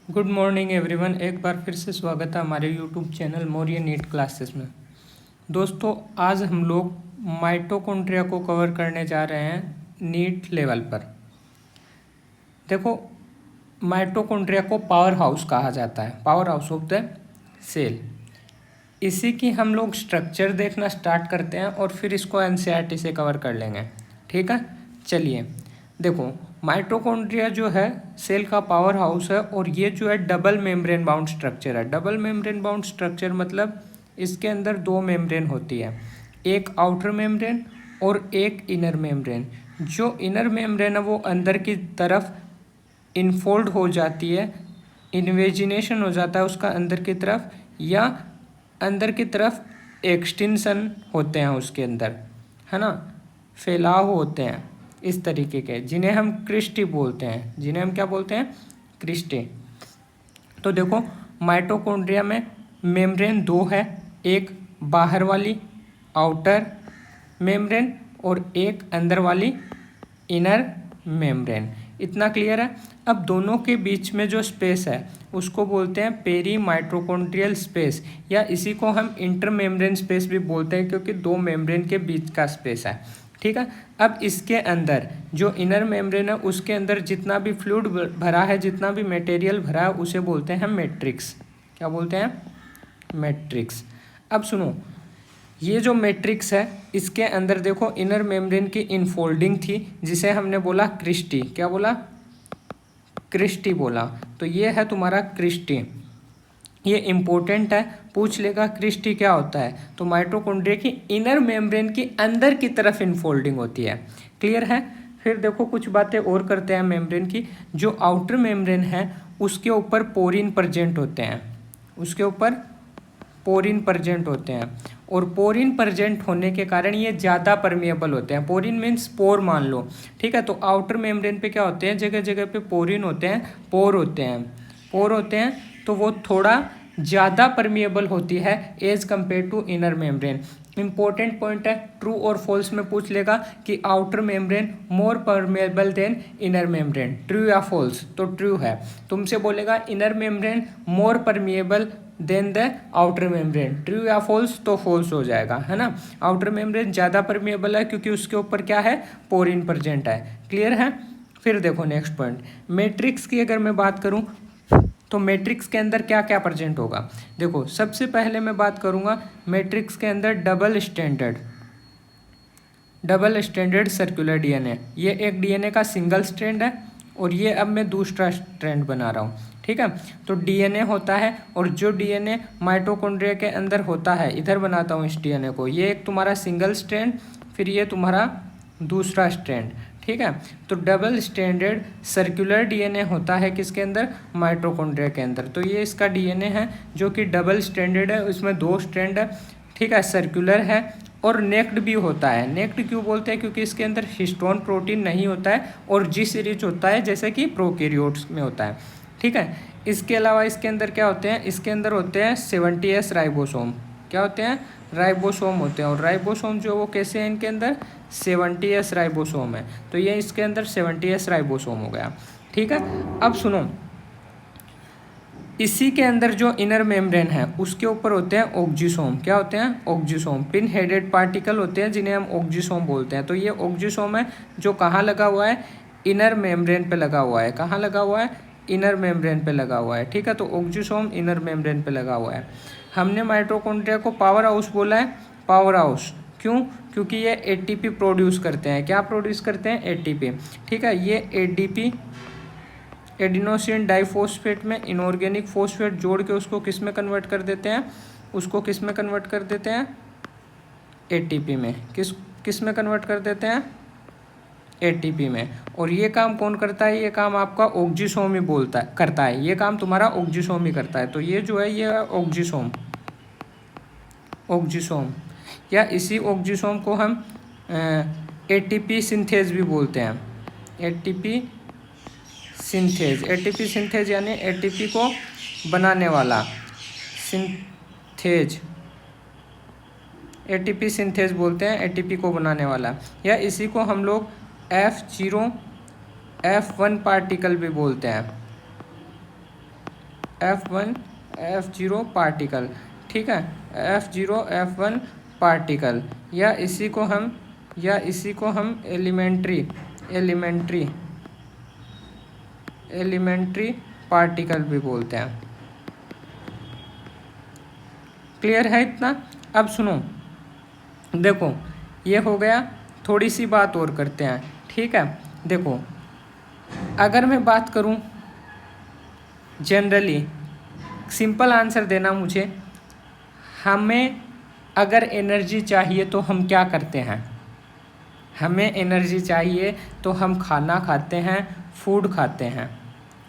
Good morning everyone. एक बार फिर से स्वागत है हमारे YouTube channel Maurya NEET classes में। दोस्तों, आज हम लोग माइटोकॉन्ड्रिया को कवर करने जा रहे हैं नीट लेवल पर। देखो, माइटोकॉन्ड्रिया को पावर हाउस कहा जाता है, power house of the cell. इसी की हम लोग स्ट्रक्चर देखना स्टार्ट करते हैं और फिर इसको एनसीईआरटी से कवर कर लेंगे। ठीक है, चलिए। देखो, माइटोकॉन्ड्रिया जो है सेल का पावर हाउस है और ये जो है डबल मेम्ब्रेन बाउंड स्ट्रक्चर है। डबल मेम्ब्रेन बाउंड स्ट्रक्चर मतलब इसके अंदर दो मेम्ब्रेन होती है, एक आउटर मेम्ब्रेन और एक इनर मेम्ब्रेन। जो इनर मेम्ब्रेन है वो अंदर की तरफ इनफोल्ड हो जाती है, इन्वेजिनेशन हो जाता है उसका अंदर की तरफ, या अंदर की तरफ एक्सटेंशन होते हैं उसके अंदर, है ना, फैलाव होते हैं इस तरीके के, जिन्हें हम क्रिस्टी बोलते हैं। जिन्हें हम क्या बोलते हैं? क्रिस्टी। तो देखो, माइटोकॉन्ड्रिया में मेम्ब्रेन दो है, एक बाहर वाली आउटर मेम्ब्रेन और एक अंदर वाली इनर मेम्ब्रेन। इतना क्लियर है। अब दोनों के बीच में जो स्पेस है उसको बोलते हैं पेरी माइटोकॉन्ड्रियल स्पेस, या इसी को हम इंटर मेम्ब्रेन स्पेस भी बोलते हैं, क्योंकि दो मेम्ब्रेन के बीच का स्पेस है। ठीक है। अब इसके अंदर जो इनर मेम्ब्रेन है उसके अंदर जितना भी फ्लूइड भरा है, जितना भी मटेरियल भरा है, उसे बोलते हैं मैट्रिक्स। क्या बोलते हैं? मैट्रिक्स। अब सुनो, ये जो मैट्रिक्स है इसके अंदर देखो इनर मेम्ब्रेन की इनफोल्डिंग थी, जिसे हमने बोला क्रिस्टी। क्या बोला? क्रिस्टी बोला। तो ये है तुम्हारा क्रिस्टी। ये इम्पोर्टेंट है, पूछ लेगा क्रिस्टी क्या होता है। तो माइटोकॉन्ड्रिया की इनर मेम्ब्रेन की अंदर की तरफ इनफोल्डिंग होती है। क्लियर है। फिर देखो कुछ बातें और करते हैं मेम्ब्रेन की। जो आउटर मेम्ब्रेन है उसके ऊपर पोरिन प्रेजेंट होते हैं, उसके ऊपर पोरिन प्रेजेंट होते हैं, और पोरिन प्रेजेंट होने के कारण ये ज़्यादा परमिएबल होते हैं। पोरिन मीन्स पोर मान लो। ठीक है। तो आउटर मेम्ब्रेन पे क्या होते हैं? जगह जगह पे पोरिन होते हैं, पोर होते हैं, पोर होते हैं। तो वो थोड़ा ज़्यादा परमिएबल होती है as compare to inner membrane. Important point है, ट्रू और फॉल्स में पूछ लेगा कि outer membrane more permeable than inner membrane, true या फॉल्स? तो ट्रू है। तुमसे बोलेगा inner membrane more permeable than the outer membrane, true या फॉल्स? तो फॉल्स हो जाएगा, है ना। आउटर मेम्ब्रेन ज़्यादा परमिएबल है क्योंकि उसके ऊपर क्या है? पोरिन प्रेजेंट है। क्लियर है। फिर देखो नेक्स्ट पॉइंट, मैट्रिक्स की अगर मैं बात करूं तो मैट्रिक्स के अंदर क्या क्या प्रेजेंट होगा। देखो, सबसे पहले मैं बात करूंगा मैट्रिक्स के अंदर डबल स्टैंडर्ड सर्कुलर डीएनए। ये एक डीएनए का सिंगल स्ट्रैंड है और ये अब मैं दूसरा स्ट्रैंड बना रहा हूँ। ठीक है। तो डीएनए होता है, और जो डीएनए माइटोकॉन्ड्रिया के अंदर होता है, इधर बनाता हूँ इस डीएनए को, ये एक तुम्हारा सिंगल स्ट्रैंड, फिर ये तुम्हारा दूसरा स्ट्रैंड। ठीक है। तो डबल स्टैंडर्ड सर्कुलर डीएनए होता है किसके अंदर? माइटोकॉन्ड्रिया के अंदर। तो ये इसका डीएनए है जो कि डबल स्टैंडर्ड है, उसमें दो स्ट्रैंड है। ठीक है, सर्कुलर है और नेक्ड भी होता है। नेक्ड क्यों बोलते हैं? क्योंकि इसके अंदर हिस्टोन प्रोटीन नहीं होता है और जिस रिच होता है जैसे कि प्रोकैरियोट्स में होता है। ठीक है। इसके अलावा इसके अंदर क्या होते हैं? इसके अंदर होते हैं 70S राइबोसोम। क्या होते हैं? राइबोसोम होते हैं। और राइबोसोम जो वो कैसे हैं? इनके अंदर 70S राइबोसोम है। तो ये इसके अंदर 70S राइबोसोम हो गया। ठीक है। अब सुनो, इसी के अंदर जो इनर मेम्ब्रेन है उसके ऊपर होते हैं ऑक्जिसोम। क्या होते हैं? ऑक्जिसोम। पिन हेडेड पार्टिकल होते हैं जिन्हें हम ऑक्जिसोम बोलते हैं। तो ये ऑक्जिसोम है जो कहाँ लगा हुआ है? इनर मेम्ब्रेन पे लगा हुआ है। कहाँ लगा हुआ है? इनर मेम्ब्रेन पे लगा हुआ है। ठीक है। तो ऑक्जिसोम इनर मेम्ब्रेन पे लगा हुआ है। हमने माइटोकॉन्ड्रिया को पावर हाउस बोला है। पावर हाउस क्यों? क्योंकि ये एटीपी प्रोड्यूस करते हैं। क्या प्रोड्यूस करते हैं? एटीपी। ठीक है। ये एडीपी, एडिनोसिन डाइफॉस्फेट में इनऑर्गेनिक फॉस्फेट जोड़ के उसको किस में कन्वर्ट कर देते हैं? उसको किस में कन्वर्ट कर देते हैं? एटीपी में। किस में कन्वर्ट कर देते हैं? एटीपी में। और ये काम कौन करता है? ये काम आपका ऑक्जिसोम ही करता है। ये काम तुम्हारा ऑक्जिसोम ही करता है। तो ये जो है ये ऑक्जिसोम, या इसी ऑक्जिसोम को हम एटीपी सिंथेज भी बोलते हैं। एटीपी सिंथेज यानी एटीपी को बनाने वाला सिंथेज, एटीपी सिंथेज बोलते हैं एटीपी को बनाने वाला। या इसी को हम लोग F1 पार्टिकल भी बोलते हैं। F1 F0 पार्टिकल, ठीक है, F0 F1 पार्टिकल, या इसी को हम एलिमेंट्री पार्टिकल भी बोलते हैं। क्लियर है इतना? अब सुनो, देखो ये हो गया, थोड़ी सी बात और करते हैं, ठीक है। देखो अगर मैं बात करूं जनरली, सिंपल आंसर देना मुझे, हमें अगर एनर्जी चाहिए तो हम क्या करते हैं? हमें एनर्जी चाहिए तो हम खाना खाते हैं, फूड खाते हैं,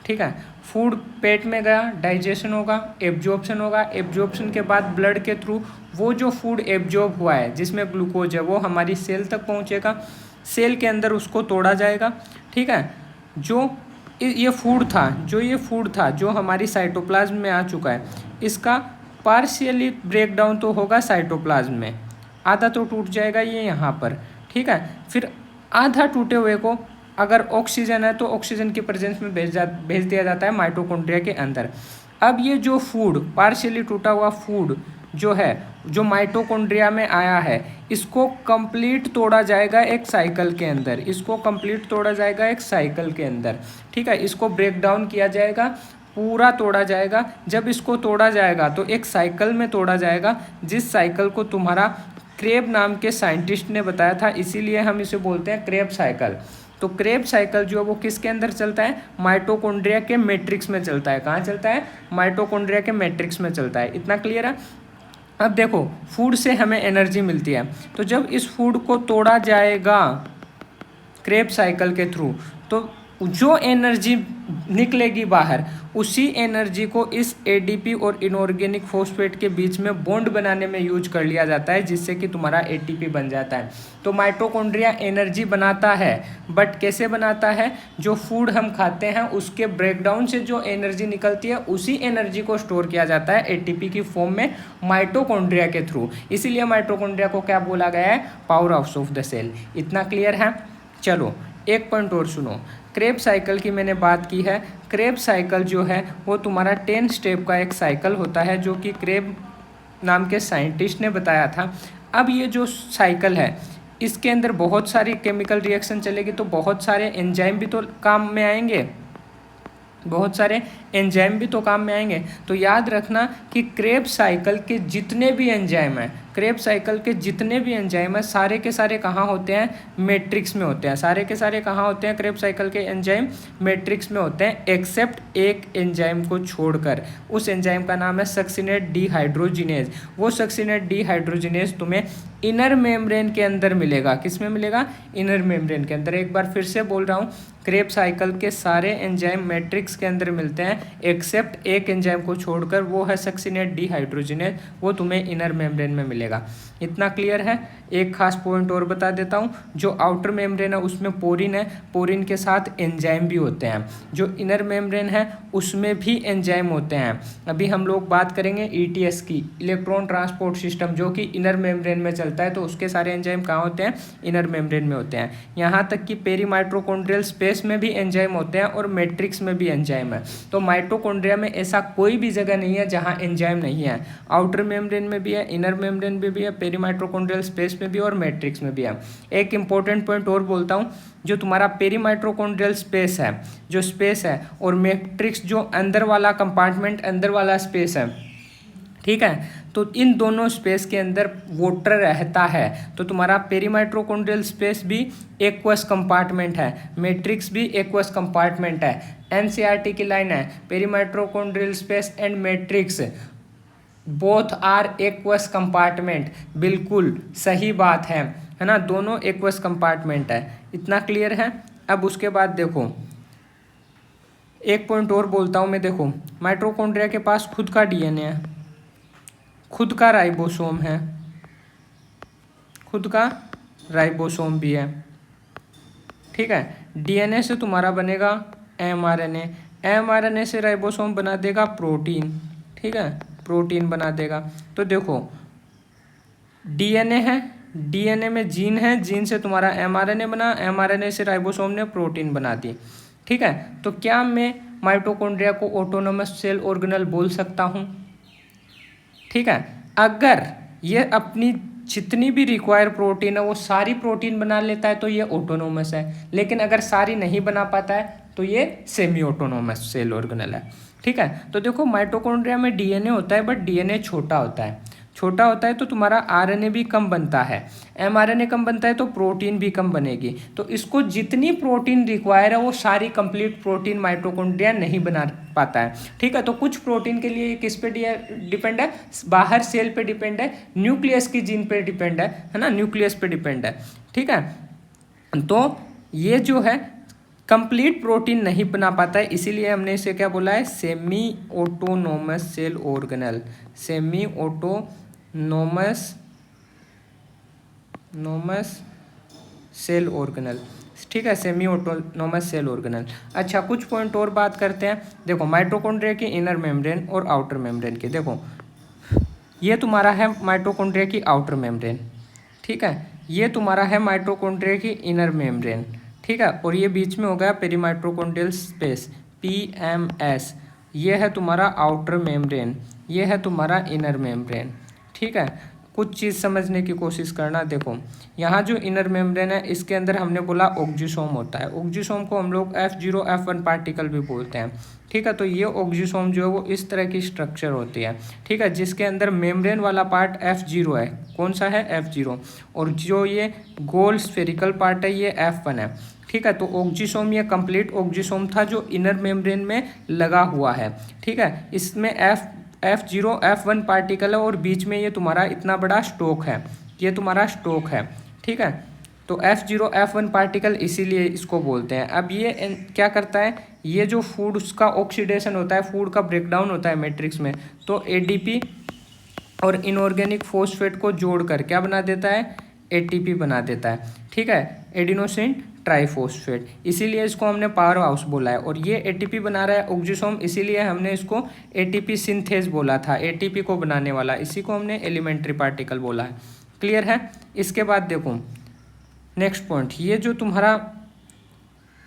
ठीक है। फूड पेट में गया, डाइजेशन होगा, एब्जॉर्प्शन होगा, एब्जॉर्प्शन के बाद ब्लड के थ्रू वो जो फूड एब्जॉर्ब हुआ है जिसमें ग्लूकोज है वो हमारी सेल तक पहुंचेगा, सेल के अंदर उसको तोड़ा जाएगा, ठीक है। जो ये फूड था जो हमारी साइटोप्लाज्म में आ चुका है, इसका पार्शियली ब्रेक डाउन तो होगा साइटोप्लाज्म में, आधा तो टूट जाएगा ये यहाँ पर, ठीक है। फिर आधा टूटे हुए को अगर ऑक्सीजन है तो ऑक्सीजन की प्रेजेंस में भेज दिया जाता है माइटोकॉन्ड्रिया के अंदर। अब ये जो फूड, पार्शियली टूटा हुआ फूड जो है, जो माइटोकॉन्ड्रिया में आया है, इसको कंप्लीट तोड़ा जाएगा एक साइकिल के अंदर, ठीक है। इसको ब्रेक डाउन किया जाएगा, पूरा तोड़ा जाएगा। जब इसको तोड़ा जाएगा तो एक साइकिल में तोड़ा जाएगा, जिस साइकिल को तुम्हारा क्रेब नाम के साइंटिस्ट ने बताया था, इसीलिए हम इसे बोलते हैं क्रेब साइकिल। तो क्रेब साइकिल जो है वो किसके अंदर चलता है? माइटोकॉन्ड्रिया के मैट्रिक्स में चलता है। कहाँ चलता है? माइटोकॉन्ड्रिया के मैट्रिक्स में चलता है। इतना क्लियर है? अब देखो, फूड से हमें एनर्जी मिलती है, तो जब इस फूड को तोड़ा जाएगा क्रेब साइकिल के थ्रू, तो जो एनर्जी निकलेगी बाहर, उसी एनर्जी को इस एडीपी और इनऑर्गेनिक फॉस्फेट के बीच में बॉन्ड बनाने में यूज कर लिया जाता है, जिससे कि तुम्हारा एटीपी बन जाता है। तो माइटोकॉन्ड्रिया एनर्जी बनाता है, बट कैसे बनाता है? जो फूड हम खाते हैं उसके ब्रेकडाउन से जो एनर्जी निकलती है, उसी एनर्जी को स्टोर किया जाता है एटीपी की फॉर्म में माइटोकॉन्ड्रिया के थ्रू। इसीलिए माइटोकॉन्ड्रिया को क्या बोला गया है? Power house of the cell. इतना क्लियर है? चलो एक पॉइंट और सुनो। क्रेब साइकिल की मैंने बात की है। क्रेब साइकिल जो है वो तुम्हारा 10 स्टेप का एक साइकिल होता है, जो कि क्रेब नाम के साइंटिस्ट ने बताया था। अब ये जो साइकिल है, इसके अंदर बहुत सारी केमिकल रिएक्शन चलेगी, तो बहुत सारे एंजाइम भी तो काम में आएंगे, तो याद रखना कि क्रेब साइकिल के जितने भी एंजाइम हैं, सारे के सारे कहाँ होते हैं? मैट्रिक्स में होते हैं। सारे के सारे कहाँ होते हैं? क्रेब साइकिल के एंजाइम मैट्रिक्स में होते हैं, एक्सेप्ट एक एंजाइम को छोड़कर। उस एंजाइम का नाम है सक्सिनेट डिहाइड्रोजिनेज। वो सक्सिनेट डिहाइड्रोजिनेज तुम्हें इनर मेम्ब्रेन के अंदर मिलेगा। किस में मिलेगा? इनर मेम्ब्रेन के अंदर। एक बार फिर से बोल रहा हूँ, क्रेब साइकिल के सारे एंजाइम मैट्रिक्स के अंदर मिलते हैं, एक्सेप्ट एक एंजाइम को छोड़कर, वो है सक्सिनेट डिहाइड्रोजिनेज, वो तुम्हें इनर मेम्ब्रेन में मिलेगा। इतना क्लियर है? एक खास पॉइंट और बता देता हूँ, जो आउटर मेम्ब्रेन है उसमें पोरिन है, पोरिन के साथ एंजाइम भी होते हैं। जो इनर मेम्ब्रेन है उसमें भी एंजाइम होते हैं। अभी हम लोग बात करेंगे ईटीएस की, इलेक्ट्रॉन ट्रांसपोर्ट सिस्टम, जो कि इनर मेम्ब्रेन में चलता है, तो उसके सारे एंजाइम कहाँ होते हैं? इनर मेम्ब्रेन में होते हैं। यहाँ तक कि पेरीमाइटोकॉन्ड्रियल स्पेस में भी एंजाइम होते हैं और मैट्रिक्स में भी एंजाइम है। तो माइटोकॉन्ड्रिया में ऐसा कोई भी जगह नहीं है जहाँ एंजाइम नहीं है। आउटर मेम्ब्रेन में भी है, इनर मेम्ब्रेन में भी है, पेरीमाइटोकॉन्ड्रियल स्पेस में भी और मैट्रिक्स में भी है। एक इंपॉर्टेंट पॉइंट और बोलता हूँ, जो तुम्हारा पेरीमाइटोकॉन्ड्रियल स्पेस है और मैट्रिक्स जो अंदर वाला कंपार्टमेंट, अंदर वाला स्पेस है, ठीक है, तो इन दोनों स्पेस के अंदर वाटर रहता है। तो तुम्हारा पेरीमाइटोकॉन्ड्रियल स्पेस भी एक्वस कंपार्टमेंट है, मैट्रिक्स भी एक्वस कंपार्टमेंट है। एनसीईआरटी की लाइन है, perimitochondrial space and matrix both are aqueous compartment. बिल्कुल सही बात है ना? दोनों एक्वस कंपार्टमेंट है। इतना क्लियर है? अब उसके बाद देखो, एक पॉइंट और बोलता हूँ मैं। देखो, माइटोकॉन्ड्रिया के पास खुद का डीएनए है, खुद का राइबोसोम है, खुद का राइबोसोम भी है, ठीक है। डीएनए से तुम्हारा बनेगा एमआरएनए, एमआरएनए से राइबोसोम बना देगा प्रोटीन, ठीक है, प्रोटीन बना देगा। तो देखो, डीएनए है, डीएनए में जीन है, जीन से तुम्हारा एमआरएनए बना, एमआरएनए से राइबोसोम ने प्रोटीन बना दी, ठीक है। तो क्या मैं माइटोकॉन्ड्रिया को ऑटोनोमस सेल ऑर्गेनल बोल सकता हूँ। ठीक है, अगर ये अपनी जितनी भी रिक्वायर प्रोटीन है वो सारी प्रोटीन बना लेता है तो ये ऑटोनोमस है, लेकिन अगर सारी नहीं बना पाता है तो ये सेमी ऑटोनोमस सेल ऑर्गेनल है। ठीक है, तो देखो माइटोकॉन्ड्रिया में डीएनए होता है, बट डीएनए छोटा होता है। छोटा होता है तो तुम्हारा आरएनए भी कम बनता है, एमआरएनए कम बनता है तो प्रोटीन भी कम बनेगी। तो इसको जितनी प्रोटीन रिक्वायर है वो सारी कंप्लीट प्रोटीन माइटोकॉन्ड्रिया नहीं बना पाता है। ठीक है, तो कुछ प्रोटीन के लिए किस पे डिपेंड है, बाहर सेल पे डिपेंड है, न्यूक्लियस की जीन पे डिपेंड है ना, न्यूक्लियस पे डिपेंड है। ठीक है, तो ये जो है कंप्लीट प्रोटीन नहीं बना पाता है, इसीलिए हमने इसे क्या बोला है, semi autonomous cell organelle. Semi autonomous cell organelle. ठीक है, सेमी ऑटोनोमस सेल ऑर्गेनल। अच्छा, कुछ पॉइंट और बात करते हैं। देखो माइटोकॉन्ड्रिया की इनर मेम्ब्रेन और आउटर मेम्ब्रेन की। देखो ये तुम्हारा है माइटोकॉन्ड्रिया की आउटर मेम्ब्रेन। ठीक है, ये तुम्हारा है माइटोकॉन्ड्रिया की इनर मेम्ब्रेन। ठीक है, और ये बीच में हो गया पेरीमाइटोकॉन्ड्रियल स्पेस, पीएमएस। ये है तुम्हारा आउटर मेम्ब्रेन, ये है तुम्हारा इनर मेम्ब्रेन। ठीक है, कुछ चीज़ समझने की कोशिश करना। देखो यहाँ जो इनर मेम्ब्रेन है इसके अंदर हमने बोला ऑक्जिसोम होता है। ऑक्जिसोम को हम लोग F0 F1 पार्टिकल भी बोलते हैं। ठीक है, तो ये ऑक्जिसोम जो है वो इस तरह की स्ट्रक्चर होती है। ठीक है, जिसके अंदर मेम्ब्रेन वाला पार्ट F0 है। कौन सा है, F0, और जो ये गोल स्फेरिकल पार्ट है ये F1 है। ठीक है, तो ऑक्जिसोम ये कंप्लीट ऑक्जिसोम था जो इनर मेम्ब्रेन में लगा हुआ है। ठीक है, इसमें F0 F1 पार्टिकल है और बीच में ये तुम्हारा इतना बड़ा स्टोक है, ये तुम्हारा स्टोक है। ठीक है, तो F0 F1 पार्टिकल इसीलिए इसको बोलते हैं। अब ये क्या करता है, ये जो फूड उसका ऑक्सीडेशन होता है, फूड का ब्रेकडाउन होता है मैट्रिक्स में, तो एडीपी और इनऑर्गेनिक फॉस्फेट को जोड़कर क्या बना देता है, एटीपी बना देता है। ठीक है, एडिनोसिन ट्राइफॉस्फेट, इसीलिए इसको हमने पावर हाउस बोला है। और ये एटीपी बना रहा है ऑक्जिसोम, इसीलिए हमने इसको एटीपी सिंथेज बोला था, एटीपी को बनाने वाला, इसी को हमने एलिमेंट्री पार्टिकल बोला है। क्लियर है। इसके बाद देखो नेक्स्ट पॉइंट, ये जो तुम्हारा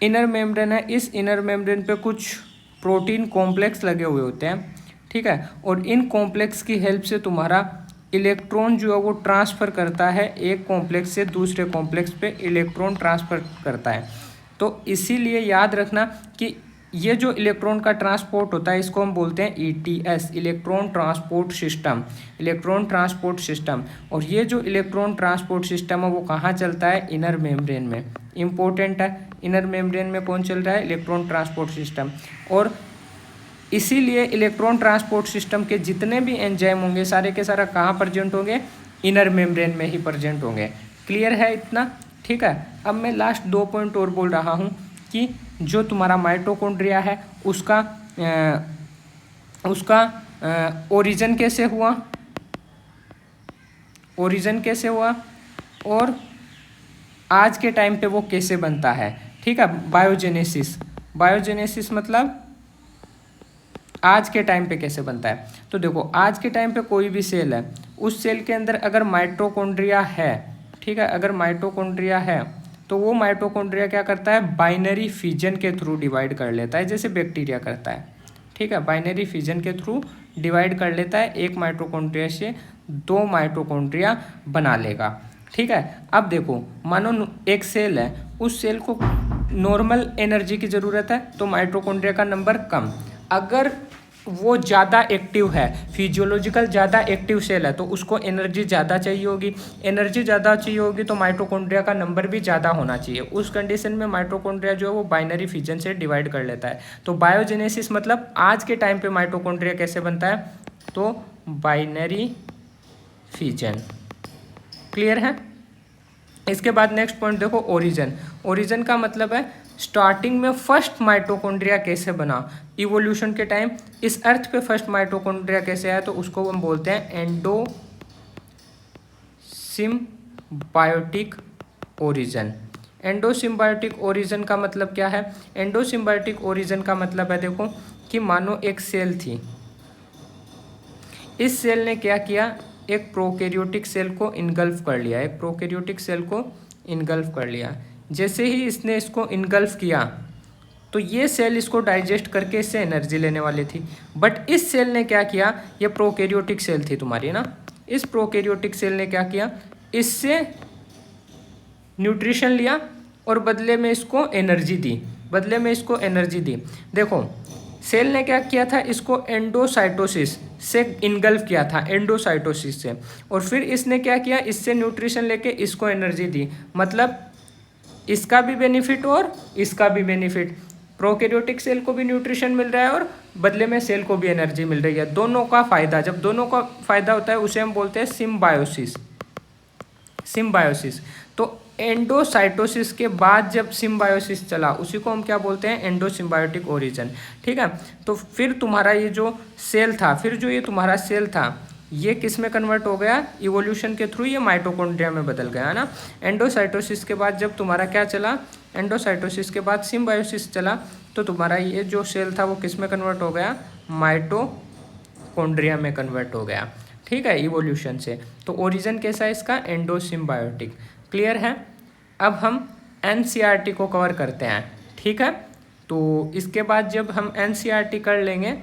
इनर मेम्ब्रेन है, इस इनर मेम्ब्रेन पे कुछ प्रोटीन कॉम्प्लेक्स लगे हुए होते हैं। ठीक है, और इन कॉम्प्लेक्स की हेल्प से तुम्हारा इलेक्ट्रॉन जो है वो ट्रांसफ़र करता है, एक कॉम्प्लेक्स से दूसरे कॉम्प्लेक्स पे इलेक्ट्रॉन ट्रांसफ़र करता है। तो इसीलिए याद रखना कि ये जो इलेक्ट्रॉन का ट्रांसपोर्ट होता है इसको हम बोलते हैं ETS, electron transport system, electron transport system. और ये जो इलेक्ट्रॉन ट्रांसपोर्ट सिस्टम है वो कहाँ चलता है, इनर मेम्ब्रेन में। इंपॉर्टेंट है, इनर मेम्ब्रेन में कौन चल रहा है, इलेक्ट्रॉन ट्रांसपोर्ट सिस्टम। और इसीलिए इलेक्ट्रॉन ट्रांसपोर्ट सिस्टम के जितने भी एंजाइम होंगे सारे के सारा कहाँ प्रेजेंट होंगे, इनर मेम्ब्रेन में ही प्रेजेंट होंगे। क्लियर है इतना। ठीक है, अब मैं लास्ट 2 पॉइंट और बोल रहा हूँ कि जो तुम्हारा माइटोकॉन्ड्रिया है उसका ओरिजिन कैसे हुआ, ओरिजिन कैसे हुआ, और आज के टाइम पे वो कैसे बनता है। ठीक है, बायोजेनेसिस, बायोजेनेसिस मतलब आज के टाइम पे कैसे बनता है। तो देखो आज के टाइम पे कोई भी सेल है, उस सेल के अंदर अगर माइटोकॉन्ड्रिया है, ठीक है, अगर माइटोकॉन्ड्रिया है तो वो माइटोकॉन्ड्रिया क्या करता है, बाइनरी फिजन के थ्रू डिवाइड कर लेता है, जैसे बैक्टीरिया करता है। ठीक है, बाइनरी फिजन के थ्रू डिवाइड कर लेता है, एक माइटोकॉन्ड्रिया से 2 माइटोकॉन्ड्रिया बना लेगा। ठीक है, अब देखो मानो एक सेल है, उस सेल को नॉर्मल एनर्जी की ज़रूरत है तो माइटोकॉन्ड्रिया का नंबर कम। अगर वो ज़्यादा एक्टिव है, फिजियोलॉजिकल ज़्यादा एक्टिव सेल है, तो उसको एनर्जी ज़्यादा चाहिए होगी। एनर्जी ज़्यादा चाहिए होगी तो माइटोकॉन्ड्रिया का नंबर भी ज़्यादा होना चाहिए। उस कंडीशन में माइटोकॉन्ड्रिया जो है वो बाइनरी फिजन से डिवाइड कर लेता है। तो बायोजेनेसिस मतलब आज के टाइम पे माइटोकॉन्ड्रिया कैसे बनता है, तो बाइनरी फिजन। क्लियर है। इसके बाद नेक्स्ट पॉइंट देखो, ओरिजिन। ओरिजिन का मतलब है स्टार्टिंग में फर्स्ट माइटोकॉन्ड्रिया कैसे बना, इवोल्यूशन के टाइम इस अर्थ पे फर्स्ट माइटोकॉन्ड्रिया कैसे आया, तो उसको हम बोलते हैं एंडोसिम्बायोटिक ओरिजिन। एंडोसिम्बायोटिक ओरिजिन का मतलब क्या है, एंडोसिम्बायोटिक ओरिजिन का मतलब है देखो कि मानो एक सेल थी, इस सेल ने क्या किया, एक प्रोकैरियोटिक सेल को इनगल्फ कर लिया, एक प्रोकैरियोटिक सेल को इनगल्फ कर लिया। जैसे ही इसने इसको इनगल्फ किया तो ये सेल इसको डाइजेस्ट करके इससे एनर्जी लेने वाली थी। बट इस सेल ने क्या किया, ये प्रोकैरियोटिक सेल थी तुम्हारी ना, इस प्रोकैरियोटिक सेल ने क्या किया, इससे न्यूट्रिशन लिया और बदले में इसको एनर्जी दी, बदले में इसको एनर्जी दी। देखो सेल ने क्या किया था, इसको एंडोसाइटोसिस से इनगल्फ किया था, एंडोसाइटोसिस से, और फिर इसने क्या किया, इससे न्यूट्रिशन लेके इसको एनर्जी दी। मतलब इसका भी बेनिफिट और इसका भी बेनिफिट, प्रोकैरियोटिक सेल को भी न्यूट्रिशन मिल रहा है और बदले में सेल को भी एनर्जी मिल रही है, दोनों का फायदा। जब दोनों का फायदा होता है उसे हम बोलते हैं सिम्बायोसिस, सिम्बायोसिस। तो एंडोसाइटोसिस के बाद जब सिम्बायोसिस चला उसी को हम क्या बोलते हैं, एंडोसिम्बायोटिक ओरिजिन। ठीक है, तो फिर तुम्हारा ये जो सेल था, फिर जो ये तुम्हारा सेल था ये किस में कन्वर्ट हो गया, इवोल्यूशन के थ्रू ये माइटोकॉन्ड्रिया में बदल गया, है ना। एंडोसाइटोसिस के बाद जब तुम्हारा क्या चला, एंडोसाइटोसिस के बाद सिम्बायोसिस चला, तो तुम्हारा ये जो सेल था वो किस में कन्वर्ट हो गया, माइटोकॉन्ड्रिया में कन्वर्ट हो गया। ठीक है, इवोल्यूशन से। तो ओरिजिन कैसा है इसका, एंडोसिम्बायोटिक। क्लियर है। अब हम एनसीईआरटी को कवर करते हैं। ठीक है, तो इसके बाद जब हम एनसीईआरटी कर लेंगे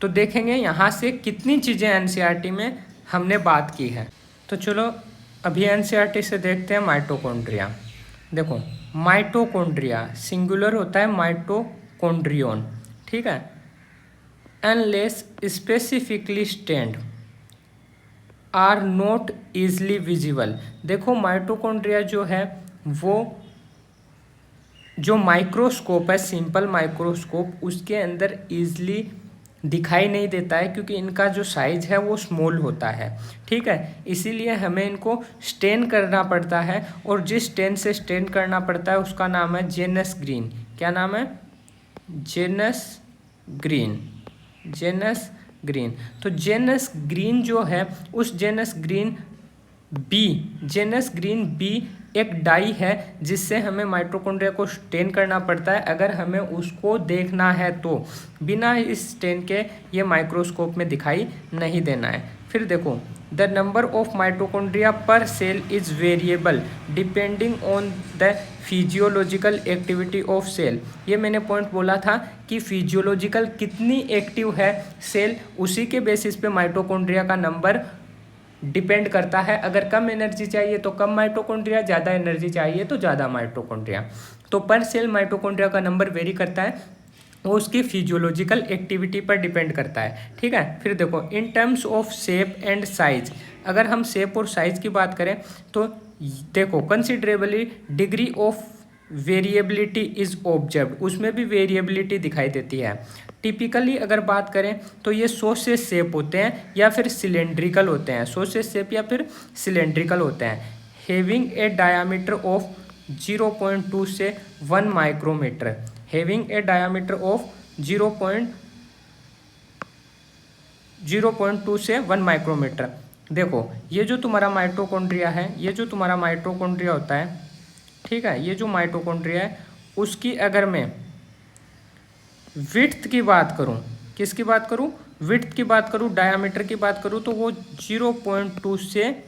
तो देखेंगे यहाँ से कितनी चीज़ें एनसीईआरटी में हमने बात की है। तो चलो अभी एनसीईआरटी से देखते हैं माइटोकॉन्ड्रिया। देखो माइटोकॉन्ड्रिया सिंगुलर होता है माइटोकॉन्ड्रियन, ठीक है, unless specifically stand are not easily visible. देखो माइटोकॉन्ड्रिया जो है वो जो माइक्रोस्कोप है, सिंपल माइक्रोस्कोप, उसके अंदर ईजली दिखाई नहीं देता है क्योंकि इनका जो साइज है वो स्मॉल होता है। ठीक है, इसीलिए हमें इनको स्टेन करना पड़ता है, और जिस स्टेन से स्टेन करना पड़ता है उसका नाम है जेनस ग्रीन। क्या नाम है, जेनस ग्रीन, जेनस ग्रीन। तो जेनस ग्रीन जो है, उस जेनस ग्रीन बी एक डाई है जिससे हमें माइटोकॉन्ड्रिया को स्टेन करना पड़ता है अगर हमें उसको देखना है तो। बिना इस स्टेन के ये माइक्रोस्कोप में दिखाई नहीं देना है। फिर देखो the number of mitochondria per cell is variable depending on the physiological activity of cell. ये मैंने पॉइंट बोला था कि फिजियोलॉजिकल कितनी एक्टिव है सेल, उसी के बेसिस पे माइटोकॉन्ड्रिया का नंबर डिपेंड करता है। अगर कम एनर्जी चाहिए तो कम माइटोकॉन्ड्रिया, ज़्यादा एनर्जी चाहिए तो ज़्यादा माइटोकॉन्ड्रिया। तो पर सेल माइटोकॉन्ड्रिया का नंबर वेरी करता है, वो उसकी फिजियोलॉजिकल एक्टिविटी पर डिपेंड करता है। ठीक है, फिर देखो in terms of shape and size, अगर हम शेप और साइज की बात करें तो देखो considerably degree of variability is observed, उसमें भी वेरिएबिलिटी दिखाई देती है। टिपिकली अगर बात करें तो ये सॉसेज शेप होते हैं या फिर सिलेंड्रिकल होते हैं, सॉसेज शेप या फिर सिलेंड्रिकल होते हैं। हैविंग ए डायामीटर ऑफ 0.2 से 1 micrometre, having a diameter of 0.2 से 1 माइक्रोमीटर। देखो ये जो तुम्हारा माइटोकॉन्ड्रिया है, ये जो तुम्हारा माइटोकॉन्ड्रिया होता है, ठीक है, ये जो माइटोकॉन्ड्रिया है उसकी अगर मैं विड्थ की बात करूं, किसकी बात करूं, विड्थ की बात करूं, डायामीटर की बात करूं, तो वो 0.2 से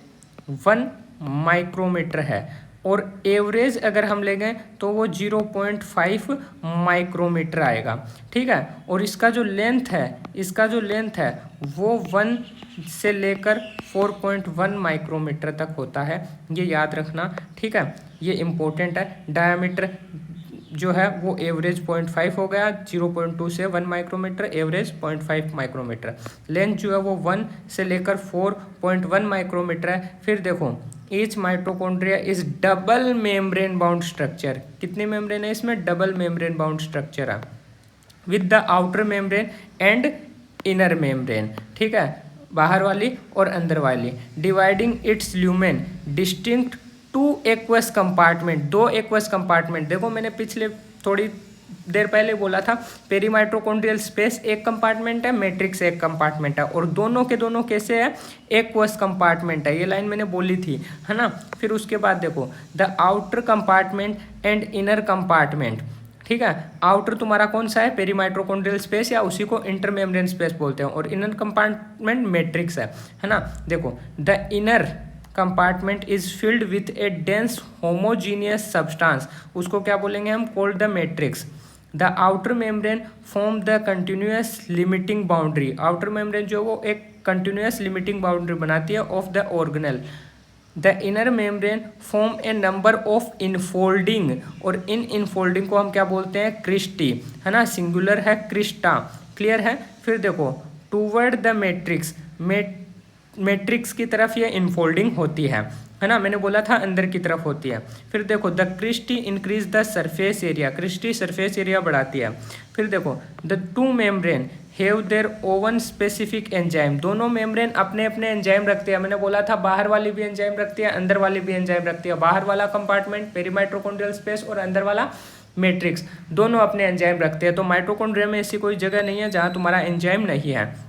1 माइक्रोमीटर है। और एवरेज अगर हम लेंगे तो वो 0.5 माइक्रोमीटर आएगा। ठीक है, और इसका जो लेंथ है, इसका जो लेंथ है वो 1 से लेकर 4.1 माइक्रोमीटर तक होता है, ये याद रखना। ठीक है, ये इम्पोर्टेंट है। डायामीटर जो है वो एवरेज 0.5 हो गया, 0.2 से 1 माइक्रोमीटर, एवरेज 0.5 माइक्रोमीटर। लेंथ जो है वो 1 से लेकर 4.1 माइक्रोमीटर है। फिर देखो each mitochondria is double membrane bound structure, कितने मेम्ब्रेन है इसमें, डबल मेम्ब्रेन बाउंड स्ट्रक्चर है with the outer membrane and inner membrane. ठीक है, बाहर वाली और अंदर वाली। Dividing it's lumen distinct 2 aqueous compartment, 2 aqueous compartment. देखो मैंने पिछले थोड़ी देर पहले बोला था पेरी माइटोकॉन्ड्रियल स्पेस एक कंपार्टमेंट है, मैट्रिक्स एक कंपार्टमेंट है, और दोनों के दोनों कैसे है, एक्वस कंपार्टमेंट है। ये लाइन मैंने बोली थी, है ना। फिर उसके बाद देखो the outer compartment and inner compartment. ठीक है, आउटर तुम्हारा कौन सा है, पेरी माइटोकॉन्ड्रियल स्पेस, या उसी को इंटरमेम्ब्रेन स्पेस बोलते हैं, और इनर कंपार्टमेंट मैट्रिक्स है ना। देखो the inner compartment is filled with A dense homogeneous substance, उसको क्या बोलेंगे हम, called the matrix. The outer membrane form the continuous limiting boundary, outer membrane जो वो एक कंटिन्यूस लिमिटिंग बाउंड्री बनाती है of the organelle. The inner membrane form A number of infolding, और इन इनफोल्डिंग को हम क्या बोलते हैं, क्रिस्टी, है ना, सिंगुलर है क्रिस्टा, क्लियर है। फिर देखो टूवर्ड द मैट्रिक्स, मैट्रिक्स की तरफ ये इनफोल्डिंग होती है ना, मैंने बोला था अंदर की तरफ होती है। फिर देखो the cristae increase the surface area, cristae surface area बढ़ाती है। फिर देखो the two membrane have their own specific enzyme, दोनों मेम्ब्रेन अपने अपने एंजाइम रखते हैं, मैंने बोला था बाहर वाली भी एंजाइम रखती है, अंदर वाली भी एंजाइम रखती है। बाहर वाला कंपार्टमेंट पेरी माइटोकॉन्ड्रियल स्पेस और अंदर वाला मैट्रिक्स, दोनों अपने एंजाइम रखते हैं। तो माइटोकॉन्ड्रिया में ऐसी कोई जगह नहीं है जहाँ तुम्हारा एंजाइम नहीं है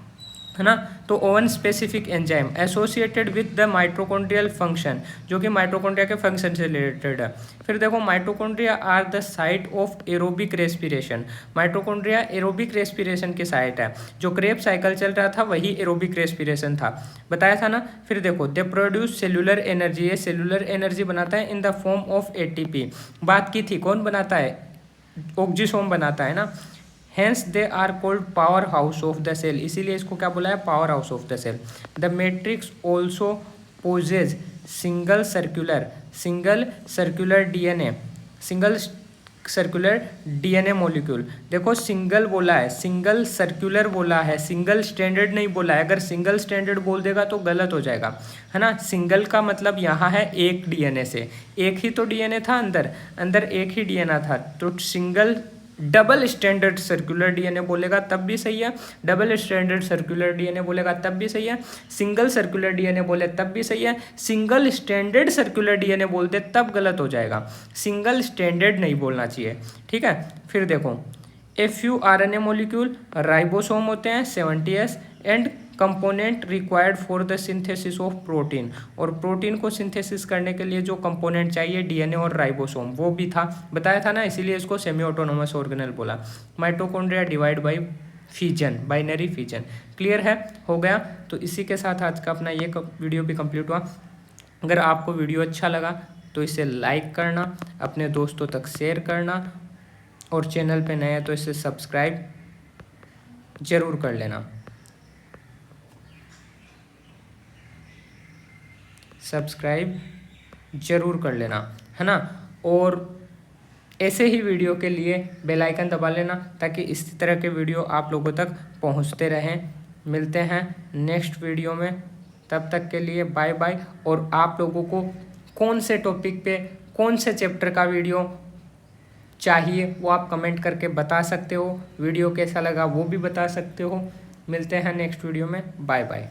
ना। तो oven specific enzyme associated with the mitochondrial function, जो कि माइटोकॉन्ड्रिया के फंक्शन से रिलेटेड है। फिर देखो mitochondria are the site of aerobic respiration, mitochondria aerobic respiration की साइट है, जो क्रेब्स साइकिल चल रहा था वही एरोबिक रेस्पिरेशन था, बताया था ना। फिर देखो दे प्रोड्यूस सेलुलर एनर्जी, ये सेलुलर एनर्जी बनाता है in the form of ATP, बात की थी कौन बनाता है, ऑक्जीसोम बनाता है ना। Hence they are called power house of the cell, इसीलिए इसको क्या बोला है, power house of the cell. The matrix also possess single circular DNA, single circular DNA molecule. देखो सिंगल बोला है, सिंगल सर्कुलर बोला है, सिंगल स्टैंडर्ड नहीं बोला है, अगर सिंगल स्टैंडर्ड बोल देगा तो गलत हो जाएगा, है ना। सिंगल का मतलब यहाँ है एक डीएनए से, एक ही तो डीएनए था अंदर एक ही डीएनए था, तो single. Double standard circular DNA बोलेगा तब भी सही है, डबल स्टैंडर्ड सर्कुलर डीएनए बोलेगा तब भी सही है, सिंगल सर्कुलर डीएनए बोले तब भी सही है, सिंगल स्टैंडर्ड सर्कुलर डीएनए बोलते तब गलत हो जाएगा, सिंगल स्टैंडर्ड नहीं बोलना चाहिए, ठीक है। फिर देखो FURNA मॉलिक्यूल राइबोसोम होते हैं 70S and component required for the synthesis of protein, और प्रोटीन को सिंथेसिस करने के लिए जो कंपोनेंट चाहिए डीएनए और राइबोसोम वो भी था, बताया था ना, इसीलिए इसको सेमी ऑटोनोमस ऑर्गेनेल बोला। Mitochondria divide by fission, binary fission, clear है, हो गया। तो इसी के साथ आज का अपना ये वीडियो भी कंप्लीट हुआ। अगर आपको वीडियो अच्छा लगा तो इसे लाइक करना, अपने दोस्तों तक शेयर करना, और चैनल पे नए हैं तो इसे सब्सक्राइब जरूर कर लेना, सब्सक्राइब जरूर कर लेना, है ना। और ऐसे ही वीडियो के लिए बेल आइकन दबा लेना ताकि इस तरह के वीडियो आप लोगों तक पहुंचते रहें। मिलते हैं नेक्स्ट वीडियो में, तब तक के लिए बाय बाय। और आप लोगों को कौन से टॉपिक पे कौन से चैप्टर का वीडियो चाहिए वो आप कमेंट करके बता सकते हो, वीडियो कैसा लगा वो भी बता सकते हो। मिलते हैं नेक्स्ट वीडियो में, बाय बाय।